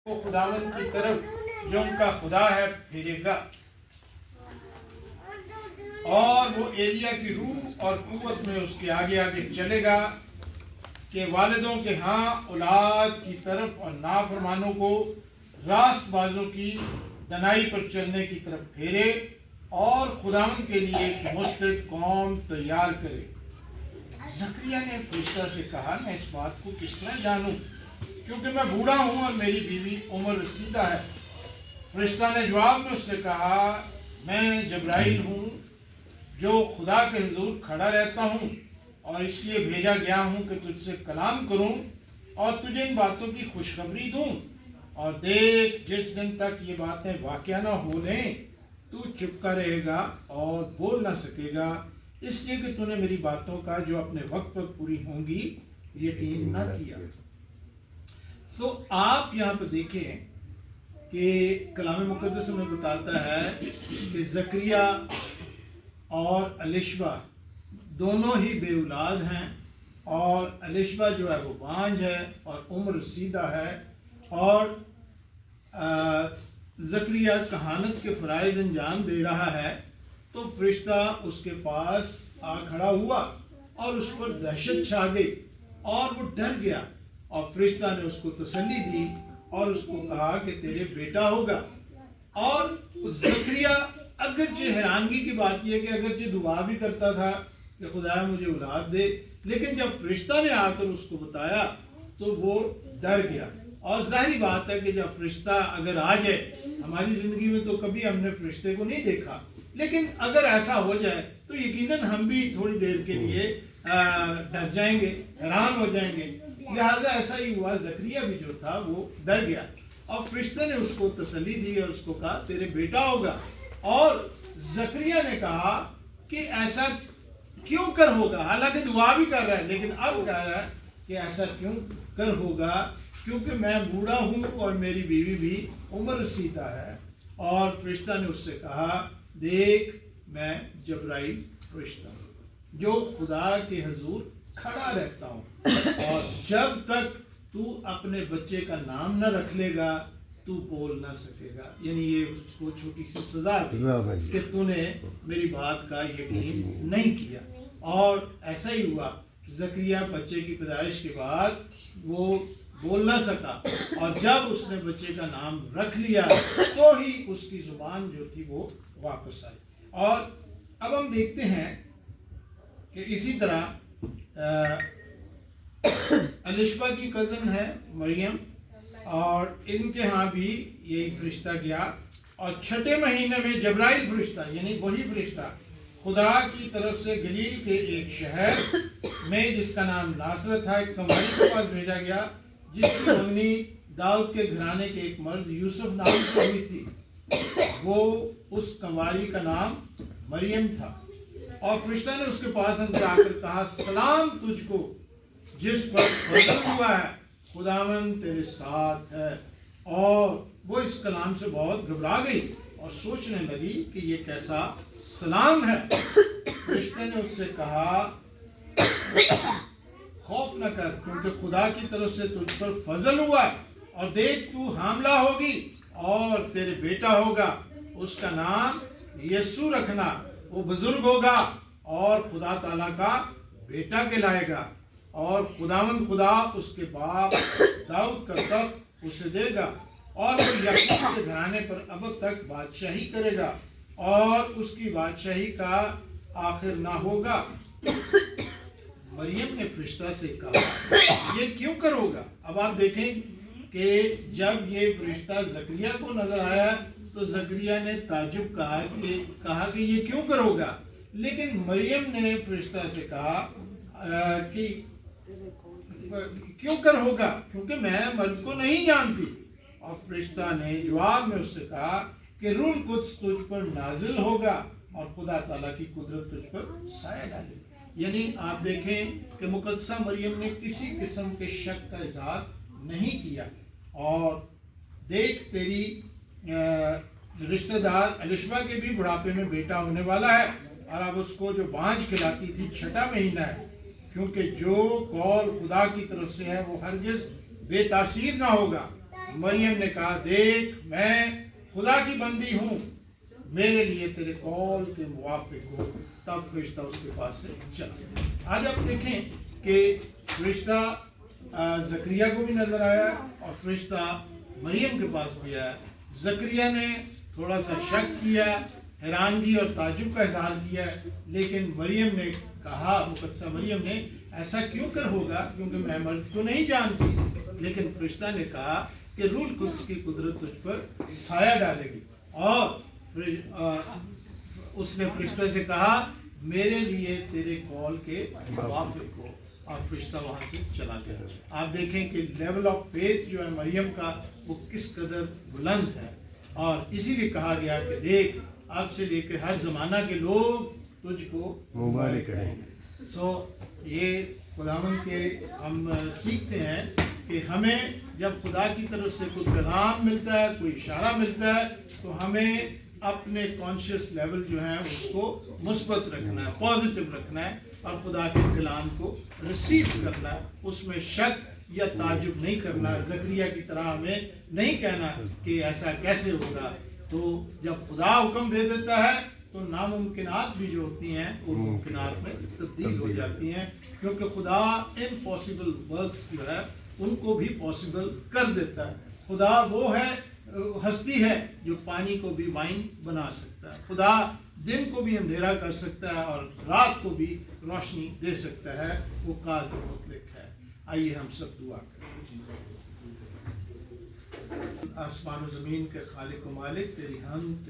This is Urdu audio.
وہ خداوند کی طرف جو ان کا خدا ہے پھیرے گا، اور وہ ایلیا کی روح اور قوت میں اس کے آگے آگے چلے گا کہ والدوں کے ہاں اولاد کی طرف اور نافرمانوں کو راست بازوں کی دنائی پر چلنے کی طرف پھیرے اور خداوند کے لیے ایک مستعد قوم تیار کرے۔ زکریا نے فرشتہ سے کہا، میں اس بات کو کس طرح جانوں کیونکہ میں بوڑھا ہوں اور میری بیوی عمر رسیدہ ہے۔ فرشتہ نے جواب میں اس سے کہا، میں جبرائیل ہوں جو خدا کے حضور کھڑا رہتا ہوں اور اس لیے بھیجا گیا ہوں کہ تجھ سے کلام کروں اور تجھے ان باتوں کی خوشخبری دوں۔ اور دیکھ، جس دن تک یہ باتیں واقعہ نہ ہو لیں تو چپکا رہے گا اور بول نہ سکے گا، اس لیے کہ تو نے میری باتوں کا جو اپنے وقت پر پوری ہوں گی یقین نہ کیا۔ آپ یہاں پہ دیکھیں کہ کلام مقدس میں بتاتا ہے کہ زکریا اور الیشبا دونوں ہی بے اولاد ہیں، اور الیشبا جو ہے وہ بانجھ ہے اور عمر رسیدہ ہے، اور زکریا کہانت کے فرائض انجام دے رہا ہے۔ تو فرشتہ اس کے پاس آ کھڑا ہوا اور اس پر دہشت چھا گئی اور وہ ڈر گیا، اور فرشتہ نے اس کو تسلی دی اور اس کو کہا کہ تیرے بیٹا ہوگا۔ اور زکریا اگرچہ حیرانگی کی بات یہ کہ اگرچہ دعا بھی کرتا تھا کہ خدا مجھے اولاد دے، لیکن جب فرشتہ نے آ کر اس کو بتایا تو وہ ڈر گیا۔ اور ظاہری بات ہے کہ جب فرشتہ اگر آ جائے، ہماری زندگی میں تو کبھی ہم نے فرشتے کو نہیں دیکھا، لیکن اگر ایسا ہو جائے تو یقیناً ہم بھی تھوڑی دیر کے لیے ڈر جائیں گے، حیران ہو جائیں گے۔ لہٰذا ایسا ہی ہوا، زکریا بھی جو تھا وہ ڈر گیا، اور فرشتے نے اس کو تسلی دی اور اس کو کہا تیرے بیٹا ہوگا۔ اور زکریا نے کہا کہ ایسا کیوں کر ہوگا، حالانکہ دعا بھی کر رہا ہے، لیکن اب کہہ رہا ہے کہ ایسا کیوں کر ہوگا کیونکہ میں بوڑھا ہوں اور میری بیوی بھی عمر رسیدہ ہے۔ اور فرشتہ نے اس سے کہا، دیکھ میں جبرائیل فرشتہ ہوں جو خدا کے حضور کھڑا رہتا ہوں، اور جب تک تو اپنے بچے کا نام نہ رکھ لے گا تو بول نہ سکے گا۔ یعنی یہ اس کو چھوٹی سی سزا دی کہ تو نے میری بات کا یقین نہیں کیا۔ اور ایسا ہی ہوا، زکریا بچے کی پیدائش کے بعد وہ بول نہ سکا، اور جب اس نے بچے کا نام رکھ لیا تو ہی اس کی زبان جو تھی وہ واپس آئی۔ اور اب ہم دیکھتے ہیں کہ اسی طرح الیشبا کی کزن ہے مریم، اور ان کے ہاں بھی یہی فرشتہ گیا، اور چھٹے مہینے میں جبرائیل فرشتہ، یعنی وہی فرشتہ خدا کی طرف سے گلیل کے ایک شہر میں جس کا نام ناصرت ہے، ایک کنواری کے پاس بھیجا گیا جس کی منگنی داؤد کے گھرانے کے ایک مرد یوسف نام سے ہوئی تھی۔ وہ اس کنواری کا نام مریم تھا، اور فرشتہ نے اس کے پاس اندر آ کر کہا، سلام تجھ کو جس پر فضل ہوا ہے، خداوند تیرے ساتھ ہے۔ اور وہ اس کلام سے بہت گھبرا گئی اور سوچنے لگی کہ یہ کیسا سلام ہے۔ فرشتے نے اس سے کہا، خوف نہ کر، کیونکہ خدا کی طرف سے تجھ پر فضل ہوا ہے، اور دیکھ تو حاملہ ہوگی اور تیرے بیٹا ہوگا، اس کا نام یسوع رکھنا، وہ بزرگ ہوگا اور خدا تعالیٰ کا بیٹا کہلائے گا، اور خداوند خدا اس کے باپ داؤد کا تخت اسے دے گا، اور وہ یعقوب کے گھرانے پر ابد تک بادشاہی کرے گا، اور اس کی بادشاہی کا آخر نہ ہوگا۔ مریم نے فرشتہ سے کہا، یہ کیوں کر ہوگا؟ اب آپ دیکھیں کہ جب یہ فرشتہ زکریا کو نظر آیا تو زکریا نے تعجب کہا کہ یہ کیوں کر ہوگا، لیکن مریم نے فرشتہ سے کہا کہ کیوں کر ہوگا، کیونکہ میں مرد کو نہیں جانتی۔ اور فرشتہ نے جواب میں اس سے کہا کہ روح القدس تجھ پر نازل ہوگا اور خدا تعالیٰ کی قدرت تجھ پر سایہ ڈالے گی۔ یعنی آپ دیکھیں کہ مقدسہ مریم نے کسی قسم کے شک کا اظہار نہیں کیا۔ اور دیکھ، تیری رشتہ دار الیشبا کے بھی بڑھاپے میں بیٹا ہونے والا ہے، اور اب اس کو جو بانجھ کھلاتی تھی چھٹا مہینہ ہے، کیونکہ جو قول خدا کی طرف سے ہے وہ ہرگز بے تاثیر نہ ہوگا۔ مریم نے کہا دیکھ میں خدا کی بندی ہوں، میرے لیے تیرے قول کے موافق ہو۔ تب فرشتہ اس کے پاس سے چلا۔ آج آپ دیکھیں کہ فرشتہ زکریا کو بھی نظر آیا اور فرشتہ مریم کے پاس بھی آیا۔ زکریا نے تھوڑا سا شک کیا، حیرانگی اور تعجب کا اظہار کیا، لیکن مریم نے کہا، مقدسہ مریم نے، ایسا کیوں کر ہوگا کیونکہ میں مرد کو نہیں جانتی۔ لیکن فرشتہ نے کہا کہ روح القدس کی قدرت تجھ پر سایہ ڈالے گی، اور اس نے فرشتہ سے کہا میرے لیے تیرے قول کے موافق ہو، اور فرشتہ وہاں سے چلا گیا۔ آپ دیکھیں کہ لیول آف فیتھ جو ہے مریم کا وہ کس قدر بلند ہے، اور اسی لیے کہا گیا کہ دیکھ اب سے لے کے ہر زمانہ کے لوگ تجھ کو مبارک کہیں گے۔ یہ خداوند کے ہم سیکھتے ہیں کہ ہمیں جب خدا کی طرف سے کوئی پیغام ملتا ہے، کوئی اشارہ ملتا ہے، تو ہمیں اپنے کانشیس لیول جو ہے اس کو مثبت رکھنا ہے، پازیٹیو رکھنا ہے، اور خدا کے کلام کو ریسیو کرنا ہے، اس میں شک یا تعجب نہیں کرنا۔ زکریا کی طرح ہمیں نہیں کہنا کہ ایسا کیسے ہوگا۔ تو جب خدا حکم دے دیتا ہے تو ناممکنات بھی جو ہوتی ہیں وہ ممکنات میں تبدیل ہو جاتی ہیں، کیونکہ خدا امپاسبل ورکس جو ہے ان کو بھی پاسبل کر دیتا ہے۔ خدا وہ ہے، ہستی ہے جو پانی کو بھی وائن بنا سکتا ہے۔ خدا دن کو بھی اندھیرا کر سکتا ہے اور رات کو بھی روشنی دے سکتا ہے، وہ قادر مطلق ہے۔ آئیے ہم سب دعا کریں۔ آسمان و زمین کے خالق و مالک، تیری حمد